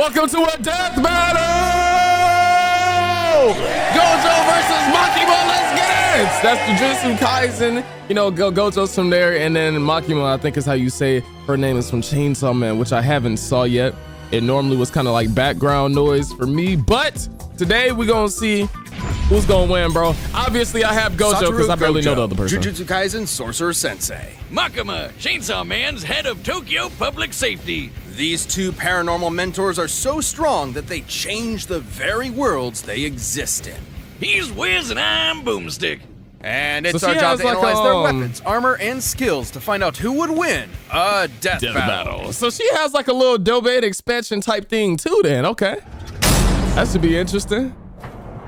Welcome to a death battle! Gojo versus Makima, let's get it! That's Jujutsu Kaisen. You know, Gojo's from there, and then Makima, I think is how you say her name, is from Chainsaw Man, which I haven't saw yet. It normally was kind of like background noise for me, but today we're gonna see who's gonna win, bro. Obviously, I have Gojo because I barely know the other person. Jujutsu Kaisen Sorcerer Sensei. Makima, Chainsaw Man's head of Tokyo Public Safety. These two paranormal mentors are so strong that they change the very worlds they exist in. He's Wiz and I'm Boomstick. And it's So our she job has to like analyze their weapons, armor, and skills to find out who would win a death battle. So she has like a little Dobate expansion type thing too then, okay. That should be interesting.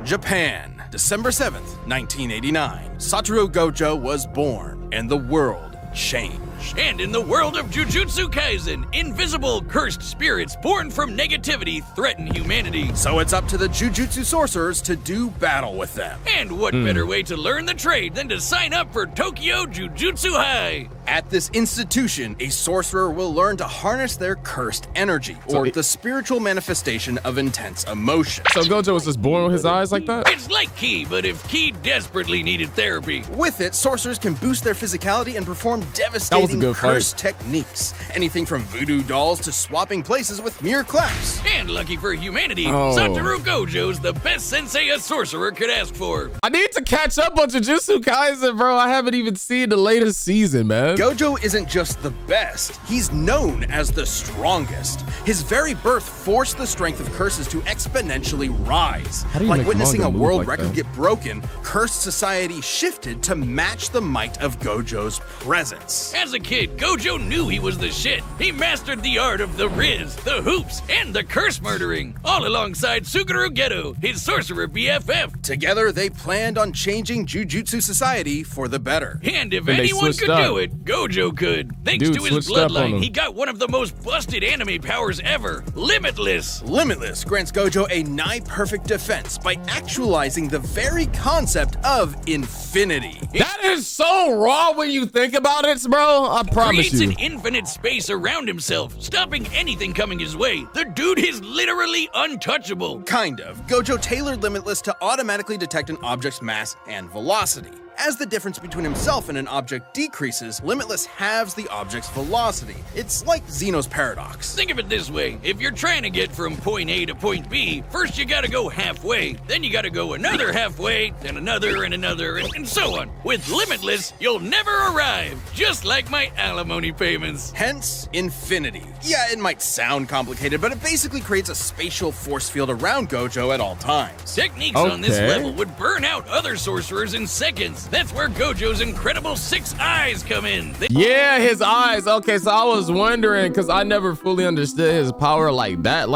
Japan, December 7th, 1989. Satoru Gojo was born, and the world changed. And in the world of Jujutsu Kaisen, invisible, cursed spirits born from negativity threaten humanity. So it's up to the Jujutsu sorcerers to do battle with them. And what better way to learn the trade than to sign up for Tokyo Jujutsu High? At this institution, a sorcerer will learn to harness their cursed energy, or the spiritual manifestation of intense emotion. So Gojo was just born with his eyes like that? It's like Ki, but if Ki desperately needed therapy. With it, sorcerers can boost their physicality and perform That was a devastating good fight. curse techniques. Anything from voodoo dolls to swapping places with mere claps. And lucky for humanity, Oh. Satoru Gojo's the best sensei a sorcerer could ask for. I need to catch up on Jujutsu Kaisen, bro. I haven't even seen the latest season, man. Gojo isn't just the best, he's known as the strongest. His very birth forced the strength of curses to exponentially rise. How do you Like make witnessing a manga move world like record that? get broken, cursed society shifted to match the might of Gojo's presence. As a kid, Gojo knew he was the shit. He mastered the art of the Riz, the hoops, and the curse murdering, all alongside Suguru Geto, his sorcerer BFF. Together, they planned on changing Jujutsu society for the better. And if And they anyone switched could up. do it, Gojo could. Thanks Dude to his switched up on bloodline, him. he got one of the most busted anime powers ever, Limitless. Limitless grants Gojo a nigh-perfect defense by actualizing the very concept of infinity. That is so raw when you think about it, bro. I promise Creates you. an infinite space around himself, stopping anything coming his way. The dude is literally untouchable. Kind of. Gojo tailored Limitless to automatically detect an object's mass and velocity. As the difference between himself and an object decreases, Limitless halves the object's velocity. It's like Zeno's paradox. Think of it this way. If you're trying to get from point A to point B, first you gotta go halfway, then you gotta go another halfway, then another and another, and so on. With Limitless, you'll never arrive, just like my alimony payments. Hence, infinity. Yeah, it might sound complicated, but it basically creates a spatial force field around Gojo at all times. Techniques on this Okay. level would burn out other sorcerers in seconds. That's where Gojo's incredible 6 eyes come in. Yeah, his eyes. Okay, so I was wondering because I never fully understood his power like that.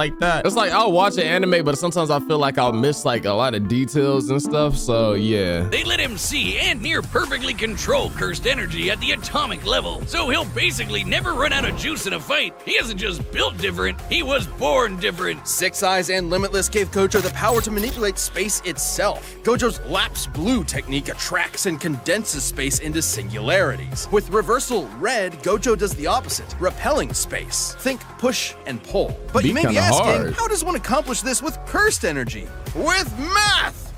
It's like I'll watch an anime, but sometimes I feel like I'll miss like a lot of details and stuff. So yeah. They let him see and near perfectly control cursed energy at the atomic level. So he'll basically never run out of juice in a fight. He isn't just built different, he was born different. 6 Eyes and Limitless gave Gojo the power to manipulate space itself. Gojo's Lapse Blue technique attracts and condenses space into singularities. With Reversal Red, Gojo does the opposite, repelling space. Think push and pull. But you may be kinda asking, hard. how does one accomplish this with cursed energy? With math!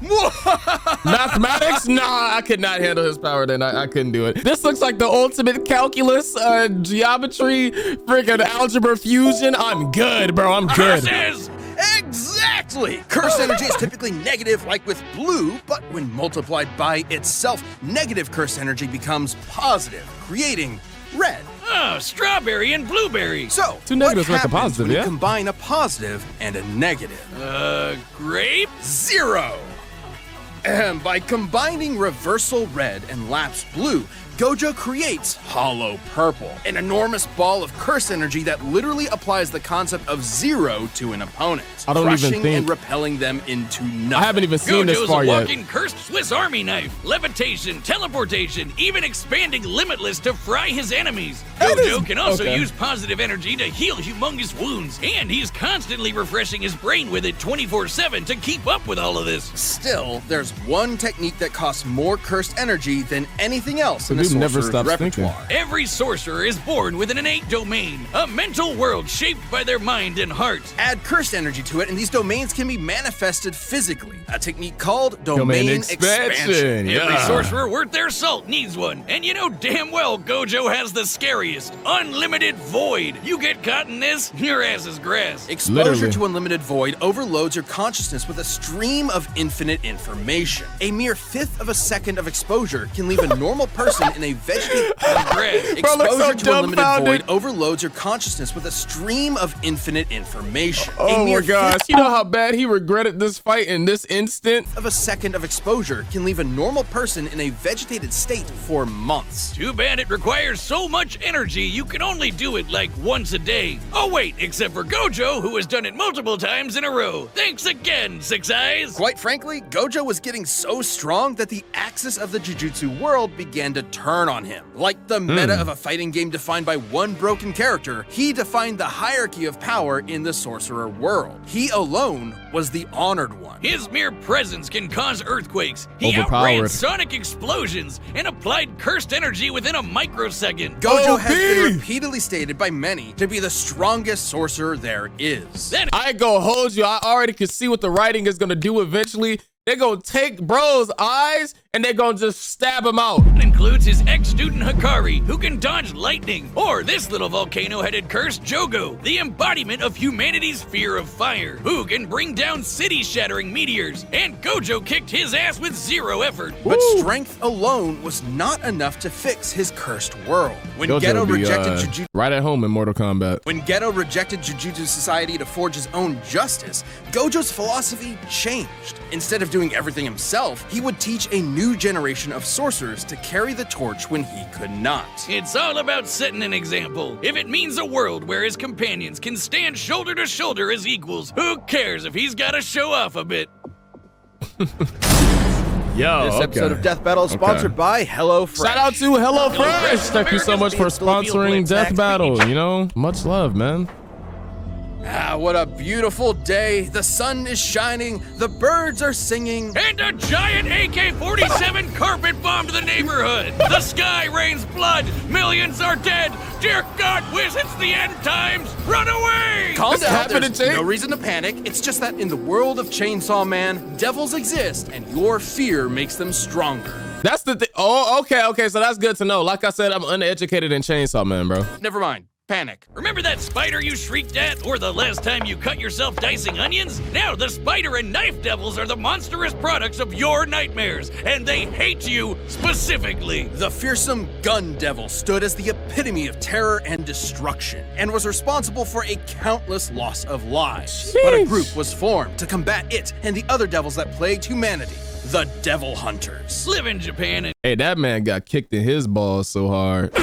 Mathematics? Nah, I could not handle his power then. I couldn't do it. This looks like the ultimate calculus, geometry, freaking algebra fusion. I'm good, bro. I'm good. Curses! Exactly! Cursed energy is typically negative, like with blue, but when multiplied by itself, negative cursed energy becomes positive, creating red. Oh, strawberry and blueberry. So, Two negatives what make a happens positive, when you yeah? combine a positive and a negative? Grape? 0! By combining Reversal Red and Lapse Blue, Gojo creates Hollow Purple, an enormous ball of curse energy that literally applies the concept of zero to an opponent, I don't even crushing think- and repelling them into nothing. I haven't even seen this Gojo's far a yet. walking cursed Swiss Army knife, levitation, teleportation, even expanding Limitless to fry his enemies. That Gojo is- can also okay. use positive energy to heal humongous wounds, and he's constantly refreshing his brain with it 24/7 to keep up with all of this. Still, there's one technique that costs more cursed energy than anything else in a do never sorcerer's stop thinking. repertoire. Every sorcerer is born with an innate domain, a mental world shaped by their mind and heart. Add cursed energy to it, and these domains can be manifested physically. A technique called domain expansion. Every sorcerer worth their salt needs one. And you know damn well Gojo has the scariest. Unlimited void. You get caught in this, your ass is grass. Exposure Literally. to unlimited void overloads your consciousness with a stream of infinite information. A mere fifth of a second of exposure can leave a normal person in a vegetative Grass. Bro, look so Exposure to unlimited dumbfounded. void overloads your consciousness with a stream of infinite information. Oh a my mere gosh. fifth You know how bad he regretted this fight in this instant? of a second of exposure can leave a normal person in a vegetated state for months. Too bad it requires so much energy you can only do it like once a day. Oh wait, except for Gojo, who has done it multiple times in a row. Thanks again, Six Eyes. Quite frankly, Gojo was getting so strong that the axis of the Jujutsu world began to turn on him. Like the meta of a fighting game defined by one broken character, he defined the hierarchy of power in the sorcerer world. He alone was the honored one. His mere presence can cause earthquakes. He Overpowered. outran sonic explosions and applied cursed energy within a microsecond. Gojo has OP. been repeatedly stated by many to be the strongest sorcerer there is. Then I ain't gonna hold you. I already can see what the writing is gonna do eventually. They're gonna take bro's eyes and they're gonna just stab him out. it includes his ex-student Hikari, who can dodge lightning, or this little volcano-headed curse, Jogo, the embodiment of humanity's fear of fire, who can bring down city-shattering meteors, and Gojo kicked his ass with zero effort. But strength alone was not enough to fix his cursed world. When Gojo Geto be, rejected Jujutsu right at home in Mortal Kombat. When Geto rejected Jujutsu Society to forge his own justice, Gojo's philosophy changed. Instead of doing everything himself, he would teach a new generation of sorcerers to carry the torch when he could not. It's all about setting an example. If it means a world where his companions can stand shoulder to shoulder as equals, who cares if he's gotta show off a bit? Yo, This episode of Death Battle is sponsored by HelloFresh. Shout out to HelloFresh. HelloFresh, Thank you so much for America's favorite sponsoring meal Death snacks Battle. for each- You know, much love, man. Ah, what a beautiful day. The sun is shining, the birds are singing. And a giant AK-47 carpet bombed the neighborhood. The sky rains blood. Millions are dead. Dear God, whiz, it's the end times. Run away! Calm What's down, happening, there's Jake? no reason to panic. It's just that in the world of Chainsaw Man, devils exist, and your fear makes them stronger. That's the thing. Oh, okay. So that's good to know. Like I said, I'm uneducated in Chainsaw Man, bro. Never mind. Panic. Remember that spider you shrieked at, or the last time you cut yourself dicing onions? Now the spider and knife devils are the monstrous products of your nightmares, and they hate you specifically. The fearsome gun devil stood as the epitome of terror and destruction, and was responsible for a countless loss of lives. But a Sheesh. group was formed to combat it and the other devils that plagued humanity, the Devil Hunters. Live in Japan and Hey, that man got kicked in his balls so hard.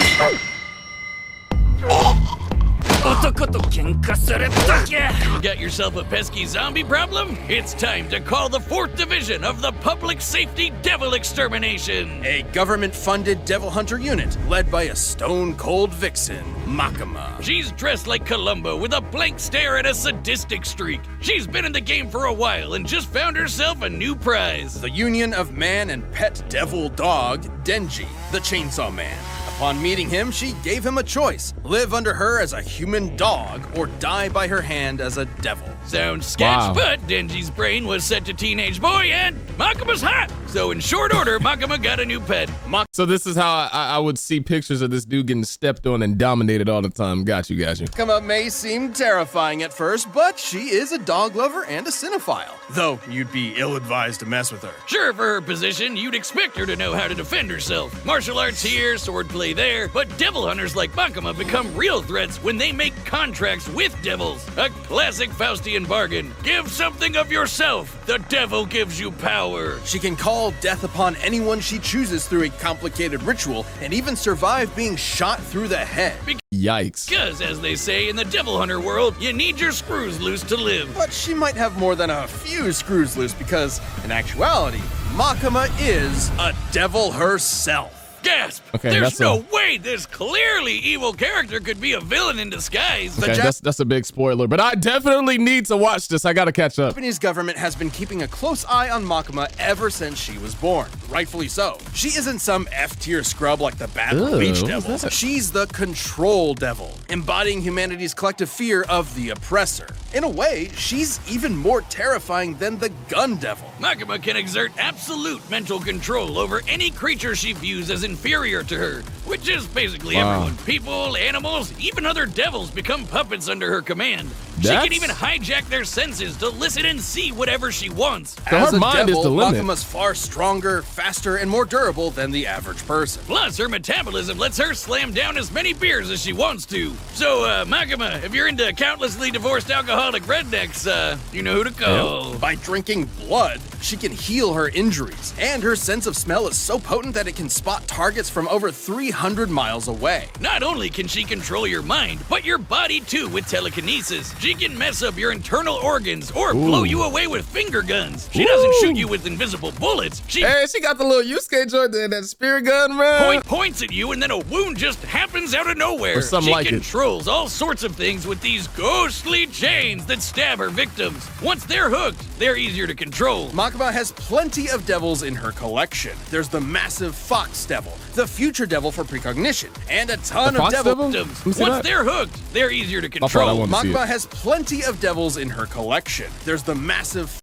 got yourself a pesky zombie problem? It's time to call the 4th Division of the Public Safety Devil Extermination. A government-funded devil hunter unit led by a stone-cold vixen, Makima. She's dressed like Columbo with a blank stare and a sadistic streak. She's been in the game for a while and just found herself a new prize. The union of man and pet devil dog, Denji, the Chainsaw Man. Upon meeting him, she gave him a choice: live under her as a human dog or die by her hand as a devil. Sounds sketch, Wow. but Denji's brain was set to teenage boy and Makima's hot. So in short order, Makima got a new pet. So this is how I would see pictures of this dude getting stepped on and dominated all the time. Got you. Makima may seem terrifying at first, but she is a dog lover and a cinephile. Though you'd be ill-advised to mess with her. Sure, for her position, you'd expect her to know how to defend herself. Martial arts here, swordplay there, but devil hunters like Makima become real threats when they make contracts with devils. A classic Faustian bargain. Give something of yourself. The devil gives you power. She can call death upon anyone she chooses through a complicated ritual and even survive being shot through the head. Yikes. Because, as they say in the devil hunter world, you need your screws loose to live. But she might have more than a few screws loose because, in actuality, Makima is a devil herself. Gasp! Okay, There's that's no way this clearly evil character could be a villain in disguise. Okay, that's a big spoiler, but I definitely need to watch this. I gotta catch up. Japanese government has been keeping a close eye on Makima ever since she was born. Rightfully so. She isn't some F-tier scrub like the bad leech devils. She's the control devil, embodying humanity's collective fear of the oppressor. In a way, she's even more terrifying than the gun devil. Makima can exert absolute mental control over any creature she views as inferior to her, which is basically everyone. People, animals, even other devils become puppets under her command. She can even hijack their senses to listen and see whatever she wants. As a devil, Makima's far stronger, faster, and more durable than the average person. Plus, her metabolism lets her slam down as many beers as she wants to. So, Makima, if you're into countlessly divorced alcoholic rednecks, you know who to call. By drinking blood, she can heal her injuries, and her sense of smell is so potent that it can spot targets from over 300 miles away. Not only can she control your mind, but your body too with telekinesis. She can mess up your internal organs or blow you away with finger guns. She doesn't shoot you with invisible bullets. She got the little Yusuke joint there, that spear gun, man. Points at you, and then a wound just happens out of nowhere. Or something like she controls all sorts of things with these ghostly chains that stab her victims. Once they're hooked, they're easier to control. Makima has plenty of devils in her collection. There's the massive fox devil, the future devil for precognition, and a ton of devil victims. Once they're hooked, they're easier to control. Makima has plenty of devils in her collection. There's the massive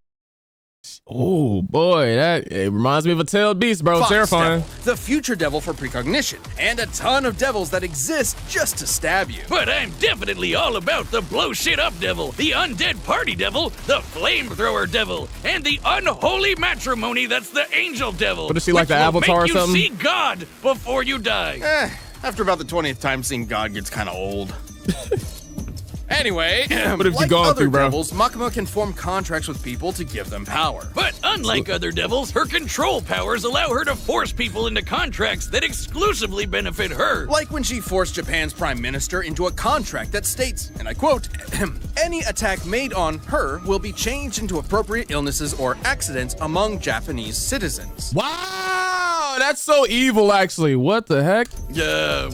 Oh boy, it reminds me of a tailed beast, bro. Terrifying. Devil, the future devil for precognition, and a ton of devils that exist just to stab you. But I'm definitely all about the blow shit up devil, the undead party devil, the flamethrower devil, and the unholy matrimony that's the angel devil. What is she, like the Avatar or something? Make you see God before you die. After about the 20th time, seeing God gets kind of old. Anyway, what have like you gone other through, bro? devils, Makima can form contracts with people to give them power. But unlike other devils, her control powers allow her to force people into contracts that exclusively benefit her. Like when she forced Japan's prime minister into a contract that states, and I quote, any attack made on her will be changed into appropriate illnesses or accidents among Japanese citizens. Wow, that's so evil, actually. What the heck?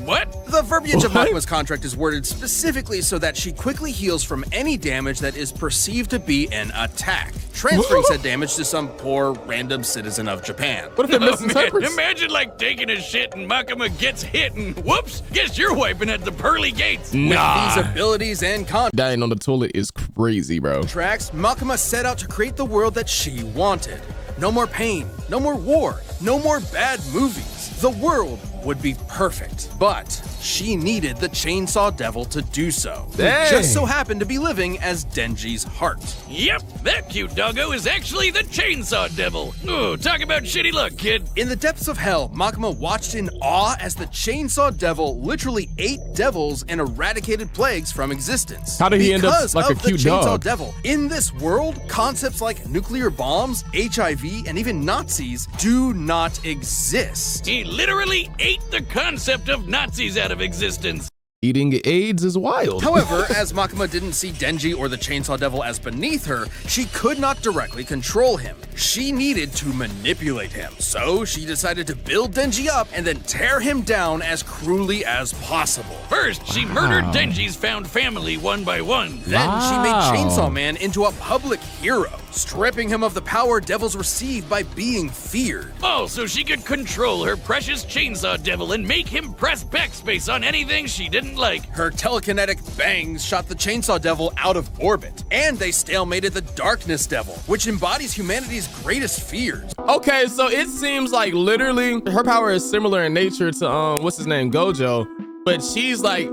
What? The verbiage of Makima's contract is worded specifically so that she quickly heals from any damage that is perceived to be an attack, transferring said damage to some poor random citizen of Japan. What if it misinterprets? Imagine like taking a shit and Makima gets hit and whoops, guess you're wiping at the pearly gates. With these abilities and dying on the toilet is crazy, bro. Contracts, Makima set out to create the world that she wanted. No more pain, no more war, no more bad movies. The world would be perfect, but she needed the Chainsaw Devil to do so. Who just so happened to be living as Denji's heart. Yep, that cute doggo is actually the Chainsaw Devil. Ooh, talk about shitty luck, kid. In the depths of hell, Makima watched in awe as the Chainsaw Devil literally ate devils and eradicated plagues from existence. How did he end up like a cute Chainsaw dog? Devil. In this world, concepts like nuclear bombs, HIV, and even Nazis do not exist. He literally ate the concept of Nazis out of existence. Eating AIDS is wild. However, as Makima didn't see Denji or the Chainsaw Devil as beneath her, she could not directly control him. She needed to manipulate him. So she decided to build Denji up and then tear him down as cruelly as possible. First, she murdered Denji's found family one by one. Then she made Chainsaw Man into a public hero, stripping him of the power devils receive by being feared. Oh, so she could control her precious Chainsaw Devil and make him press backspace on anything she didn't like. Her telekinetic bangs shot the Chainsaw Devil out of orbit, and they stalemated the Darkness Devil, which embodies humanity's greatest fears. Okay, so it seems like literally her power is similar in nature to what's his name, Gojo, but she's like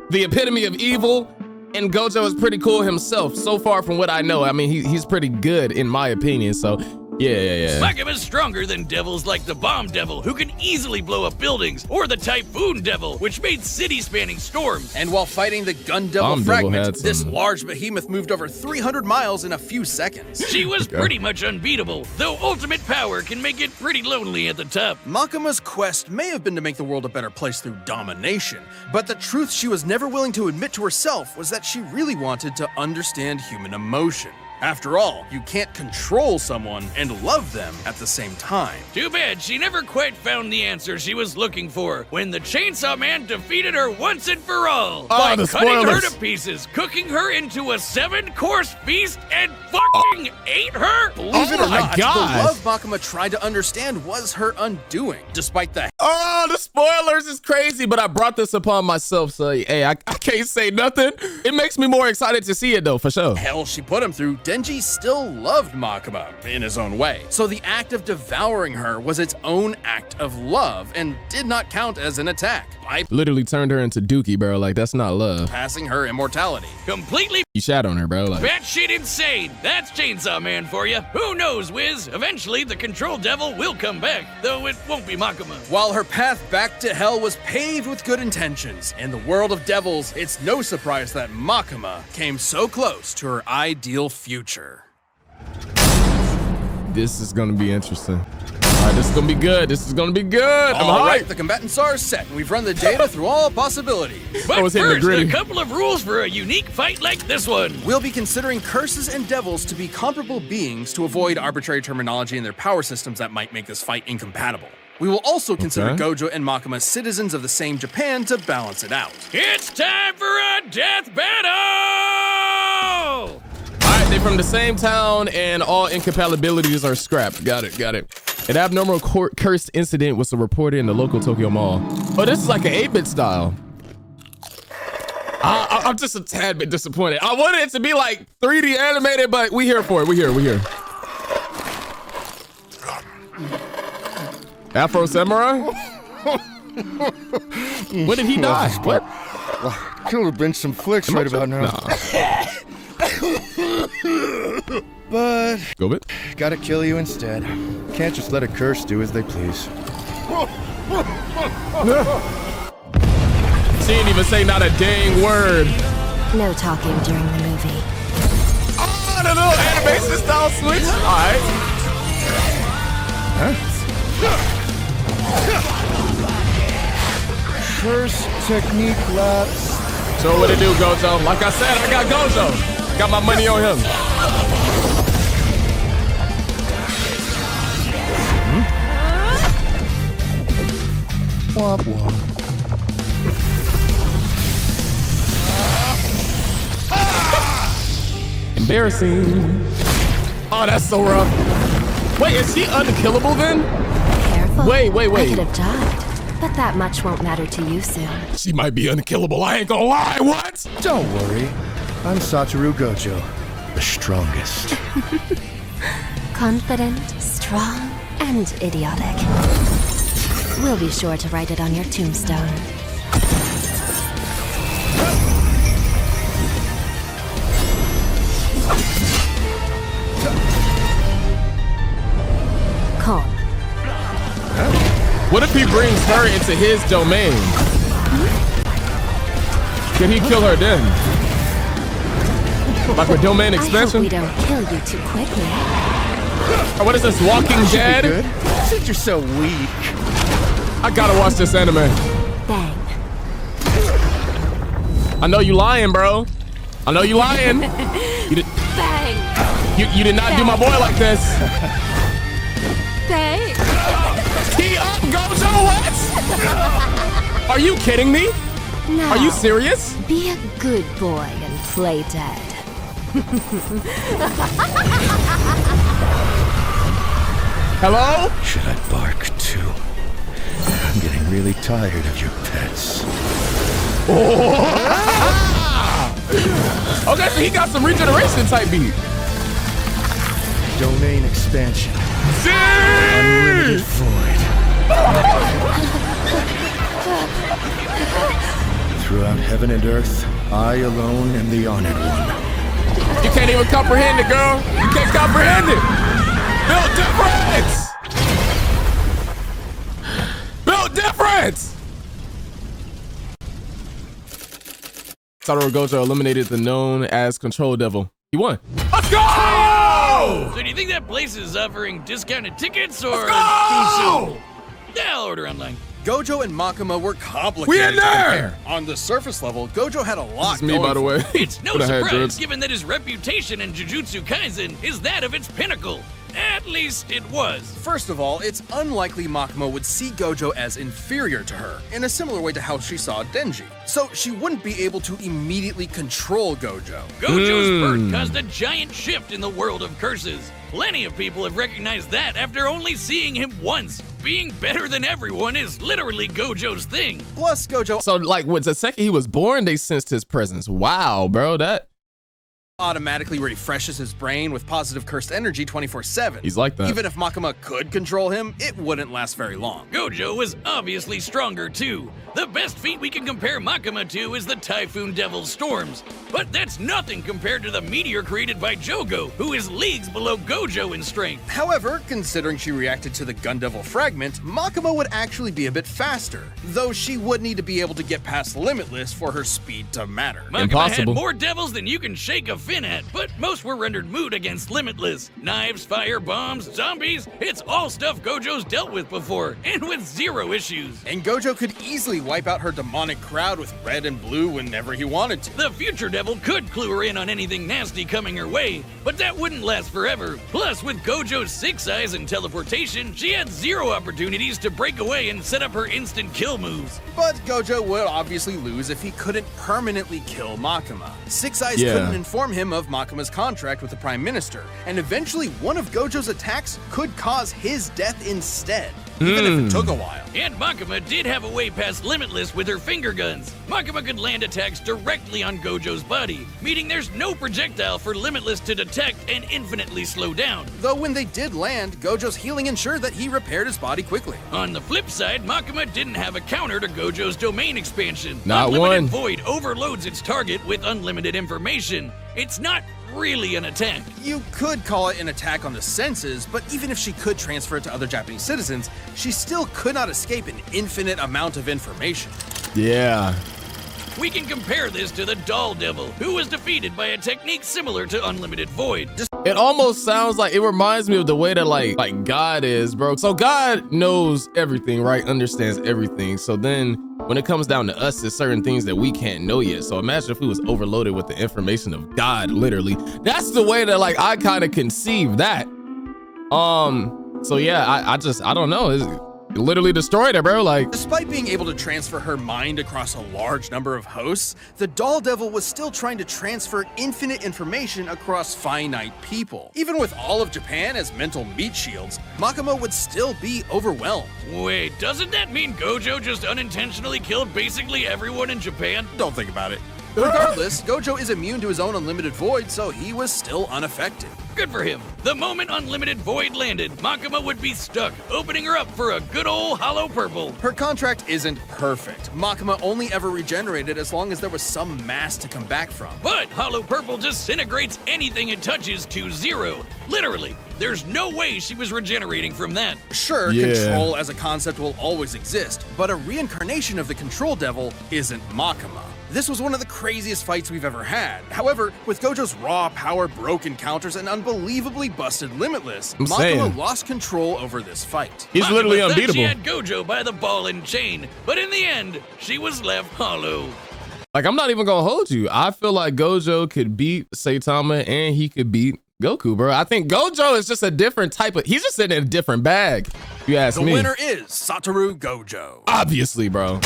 the epitome of evil, and Gojo is pretty cool himself so far from what I know. I mean, he's pretty good in my opinion, so yeah. Makima's stronger than devils like the Bomb Devil, who can easily blow up buildings, or the Typhoon Devil, which made city-spanning storms. And while fighting the Gun Devil fragment, this large behemoth moved over 300 miles in a few seconds. She was pretty much unbeatable, though ultimate power can make it pretty lonely at the top. Makima's quest may have been to make the world a better place through domination, but the truth she was never willing to admit to herself was that she really wanted to understand human emotion. After all, you can't control someone and love them at the same time. Too bad she never quite found the answer she was looking for when the Chainsaw Man defeated her once and for all by the cutting her spoilers. to pieces, cooking her into a 7-course feast, and fucking ate her. Believe it or my not, gosh. the love Makima tried to understand was her undoing, despite the Oh, the spoilers is crazy, but I brought this upon myself, so hey, I can't say nothing. It makes me more excited to see it though, for sure. hell she put him through. Denji still loved Makima in his own way. So the act of devouring her was its own act of love and did not count as an attack, Literally turned her into Dookie, bro. Like, that's not love. bypassing her immortality. Completely You shat on her, bro. Like, batshit insane. That's Chainsaw Man for you. Who knows, Wiz? Eventually, the Control Devil will come back, though it won't be Makima. While her path back to hell was paved with good intentions, in the world of devils, it's no surprise that Makima came so close to her ideal future. this is gonna be interesting. All right, this is gonna be good. This is gonna be good. I'm All right, hyped. the combatants are set, and we've run the data through all possibilities. But was hitting the first, gritty. a couple of rules for a unique fight like this one. We'll be considering curses and devils to be comparable beings to avoid arbitrary terminology in their power systems that might make this fight incompatible. We will also consider Okay. Gojo and Makima citizens of the same Japan to balance it out. It's time for a death battle! All right, they from the same town, and all incompatibilities are scrapped. Got it. Got it. An abnormal cursed incident was reported in the local Tokyo Mall. Oh, this is like an 8-bit style. I'm just a tad bit disappointed. I wanted it to be like 3D animated, but we here for it. We here. Afro Samurai? When did he die? What? Could have been some flicks right about now. Nah. But Go bit. gotta kill you instead. Can't just let a curse do as they please. She didn't even say not a dang word. No talking during the movie. Oh, the little animation style switch. All right. Curse technique laps. Show what it do, Gojo. Like I said, I got Gojo. Got my money on him. Womp womp. Embarrassing. Oh, that's so rough. Wait, is she unkillable then? Careful. Wait. I could have died, but that much won't matter to you soon. She might be unkillable. I ain't gonna lie. What? Don't worry. I'm Satoru Gojo, the strongest. Confident, strong, and idiotic. We'll be sure to write it on your tombstone. Calm. What if he brings her into his domain? Can he kill her then? Like a domain I hope expansion? we don't kill you too quickly. Or what is this, Walking Dead? Good. Since you're so weak. I gotta watch this anime. Bang. I know you lying, bro. I know you lying. You did, Bang. you did not do my boy like this. Bang. Tee up, Gojo, what? Are you kidding me? Now, Are you serious? be a good boy and play dead. Hello? Should I bark too? I'm getting really tired of your pets. Okay, so he got some regeneration type beat. Domain expansion. See? Unlimited void. Throughout heaven and earth, I alone am the honored one. You can't even comprehend it, girl. You can't comprehend it. Built difference. Built difference. Satoru Gojo eliminated the known as Control Devil. He won. Let's go! So do you think that place is offering discounted tickets or Let's go! too soon? Yeah, I'll order online. Gojo and Makima were complicated We in to there! compare. On the surface level, Gojo had a lot This is me, going by the for way. him. It's no But I had surprise, dreads. given that his reputation in Jujutsu Kaisen is that of its pinnacle. At least it was. First of all, it's unlikely Makima would see Gojo as inferior to her, in a similar way to how she saw Denji. So she wouldn't be able to immediately control Gojo. Gojo's birth caused a giant shift in the world of curses. Plenty of people have recognized that after only seeing him once. Being better than everyone is literally Gojo's thing. Plus, Gojo So like, what, the second he was born, they sensed his presence. Wow, bro, that automatically refreshes his brain with positive cursed energy 24/7. he's like that. Even if Makima could control him, it wouldn't last very long. Gojo was obviously stronger too. The best feat we can compare Makima to is the Typhoon Devil's Storms. But that's nothing compared to the meteor created by Jogo, who is leagues below Gojo in strength. However, considering she reacted to the Gun Devil fragment, Makima would actually be a bit faster, though she would need to be able to get past Limitless for her speed to matter. Makima Impossible. had more devils than you can shake a fin at, but most were rendered moot against Limitless. Knives, fire, bombs, zombies, it's all stuff Gojo's dealt with before, and with zero issues. And Gojo could easily wipe out her demonic crowd with red and blue whenever he wanted to. The future devil could clue her in on anything nasty coming her way, but that wouldn't last forever. Plus, with Gojo's 6 eyes and teleportation, she had zero opportunities to break away and set up her instant kill moves. But Gojo would obviously lose if he couldn't permanently kill Makima. Six Eyes Yeah. couldn't inform him of Makima's contract with the Prime Minister, and eventually one of Gojo's attacks could cause his death instead, even if it took a while. And Makima did have a way past Limitless with her finger guns. Makima could land attacks directly on Gojo's body, meaning there's no projectile for Limitless to detect and infinitely slow down. Though when they did land, Gojo's healing ensured that he repaired his body quickly. On the flip side, Makima didn't have a counter to Gojo's domain expansion. Not Unlimited one. Void overloads its target with unlimited information. It's not really an attack. You could call it an attack on the senses, but even if she could transfer it to other Japanese citizens, she still could not escape an infinite amount of information. Yeah. We can compare this to the Doll Devil, who was defeated by a technique similar to Unlimited Void. It almost sounds like, it reminds me of the way that like God is, bro. So God knows everything, right? Understands everything. So then when it comes down to us, there's certain things that we can't know yet. So imagine if we was overloaded with the information of God, literally. That's the way that like I kind of conceive that. So yeah, I don't know. It literally destroyed her, bro. Like, Despite being able to transfer her mind across a large number of hosts, the Doll Devil was still trying to transfer infinite information across finite people. Even with all of Japan as mental meat shields, Makima would still be overwhelmed. Wait, doesn't that mean Gojo just unintentionally killed basically everyone in Japan? Don't think about it. Regardless, Gojo is immune to his own Unlimited Void, so he was still unaffected. Good for him. The moment Unlimited Void landed, Makima would be stuck, opening her up for a good old hollow purple. Her contract isn't perfect. Makima only ever regenerated as long as there was some mass to come back from. But hollow purple disintegrates anything it touches to zero. Literally, there's no way she was regenerating from that. Sure, Yeah. control as a concept will always exist, but a reincarnation of the Control Devil isn't Makima. This was one of the craziest fights we've ever had. However, with Gojo's raw power, broken counters, and unbelievably busted Limitless, I'm Makima saying. lost control over this fight. he's Makima literally thought unbeatable. She had Gojo by the ball and chain, but in the end, she was left hollow. Like, I'm not even gonna hold you. I feel like Gojo could beat Saitama and he could beat Goku, bro. I think Gojo is just a different type of, he's just in a different bag, if you ask The me. winner is Satoru Gojo. Obviously, bro.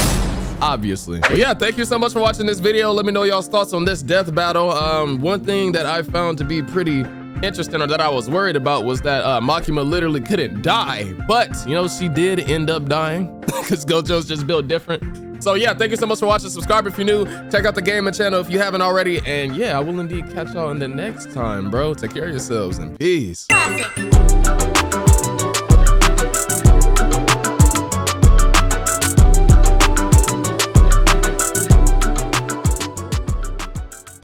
Obviously. Well, yeah, thank you so much for watching this video. Let me know y'all's thoughts on this death battle. One thing that I found to be pretty interesting, or that I was worried about, was that Makima literally couldn't die, but you know, she did end up dying because Gojo's just built different. So yeah, thank you so much for watching. Subscribe if you're new. Check out the gaming channel if you haven't already. And yeah, I will indeed catch y'all in the next time, bro. Take care of yourselves and peace. Classic.